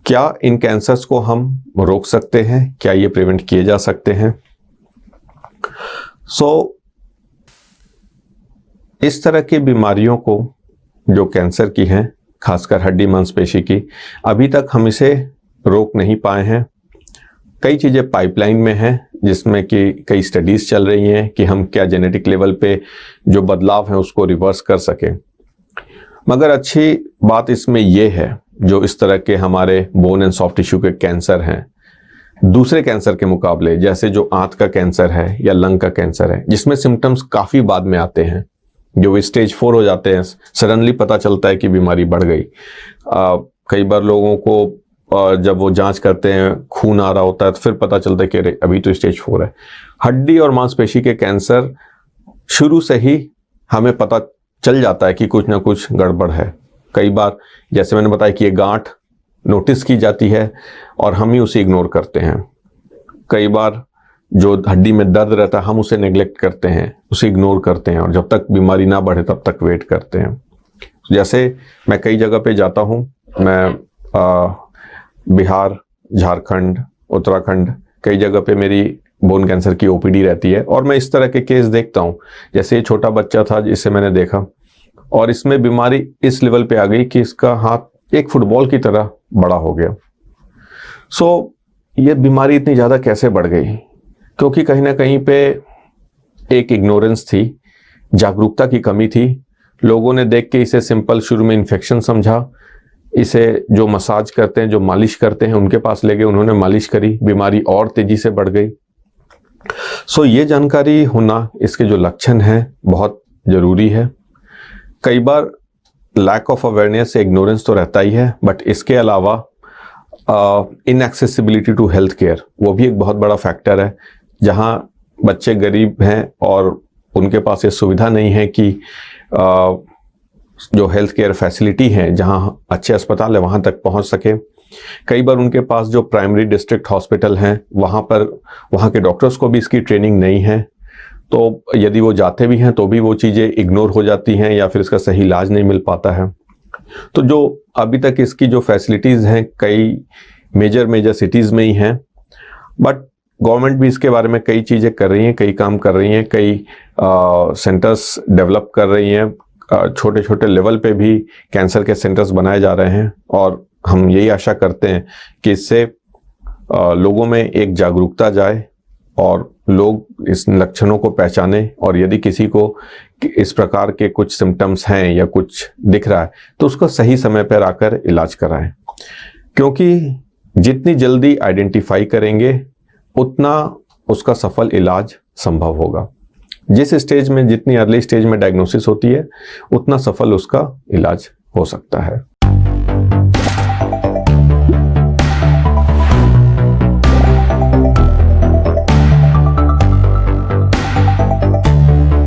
क्या इन कैंसर्स को हम रोक सकते हैं? क्या ये प्रिवेंट किए जा सकते हैं? इस तरह की बीमारियों को, जो कैंसर की हैं, खासकर हड्डी मांसपेशी की, अभी तक हम इसे रोक नहीं पाए हैं। कई चीज़ें पाइपलाइन में हैं, जिसमें कि कई स्टडीज़ चल रही हैं कि हम क्या जेनेटिक लेवल पे जो बदलाव हैं उसको रिवर्स कर सकें। मगर अच्छी बात इसमें यह है, जो इस तरह के हमारे बोन एंड सॉफ्ट टिश्यू के कैंसर हैं, दूसरे कैंसर के मुकाबले, जैसे जो आंत का कैंसर है या लंग का कैंसर है, जिसमें सिम्टम्स काफ़ी बाद में आते हैं, जो स्टेज 4 हो जाते हैं, सडनली पता चलता है कि बीमारी बढ़ गई। कई बार लोगों को जब वो जांच करते हैं, खून आ रहा होता है, तो फिर पता चलता है कि अभी तो स्टेज 4 है। हड्डी और मांसपेशी के कैंसर शुरू से ही हमें पता चल जाता है कि कुछ ना कुछ गड़बड़ है। कई बार, जैसे मैंने बताया कि ये गांठ नोटिस की जाती है और हम ही उसे इग्नोर करते हैं। कई बार जो हड्डी में दर्द रहता है, हम उसे नेग्लेक्ट करते हैं, उसे इग्नोर करते हैं, और जब तक बीमारी ना बढ़े तब तक वेट करते हैं। जैसे मैं कई जगह पे जाता हूँ, मैं बिहार, झारखंड, उत्तराखंड, कई जगह पे मेरी बोन कैंसर की ओपीडी रहती है, और मैं इस तरह के केस देखता हूँ। जैसे ये छोटा बच्चा था जिसे मैंने देखा, और इसमें बीमारी इस लेवल पे आ गई कि इसका हाथ एक फुटबॉल की तरह बड़ा हो गया। ये बीमारी इतनी ज़्यादा कैसे बढ़ गई? क्योंकि कहीं ना कहीं पे एक इग्नोरेंस थी, जागरूकता की कमी थी। लोगों ने देख के इसे सिंपल शुरू में इन्फेक्शन समझा, इसे जो मसाज करते हैं, जो मालिश करते हैं, उनके पास ले गए, उन्होंने मालिश करी, बीमारी और तेजी से बढ़ गई। ये जानकारी होना, इसके जो लक्षण हैं, बहुत ज़रूरी है। कई बार लैक ऑफ अवेयरनेस, इग्नोरेंस तो रहता ही है, बट इसके अलावा इनएक्सेसिबिलिटी टू हेल्थ केयर, वो भी एक बहुत बड़ा फैक्टर है। जहाँ बच्चे गरीब हैं और उनके पास ये सुविधा नहीं है कि जो हेल्थ केयर फैसिलिटी है, जहाँ अच्छे अस्पताल है, वहाँ तक पहुँच सके। कई बार उनके पास जो प्राइमरी डिस्ट्रिक्ट हॉस्पिटल हैं, वहाँ के डॉक्टर्स को भी इसकी ट्रेनिंग नहीं है, तो यदि वो जाते भी हैं तो भी वो चीज़ें इग्नोर हो जाती हैं या फिर इसका सही इलाज नहीं मिल पाता है। तो जो अभी तक इसकी जो फैसिलिटीज़ हैं, कई मेजर सिटीज़ में ही हैं, बट गवर्नमेंट भी इसके बारे में कई चीज़ें कर रही हैं, कई काम कर रही हैं, कई सेंटर्स डेवलप कर रही हैं। छोटे छोटे लेवल पे भी कैंसर के सेंटर्स बनाए जा रहे हैं, और हम यही आशा करते हैं कि इससे लोगों में एक जागरूकता जाए और लोग इस लक्षणों को पहचानें, और यदि किसी को इस प्रकार के कुछ सिम्टम्स हैं या कुछ दिख रहा है तो उसको सही समय पर आकर इलाज कराएं। क्योंकि जितनी जल्दी आइडेंटिफाई करेंगे उतना उसका सफल इलाज संभव होगा। जिस स्टेज में, जितनी अर्ली स्टेज में डायग्नोसिस होती है, उतना सफल उसका इलाज हो सकता है।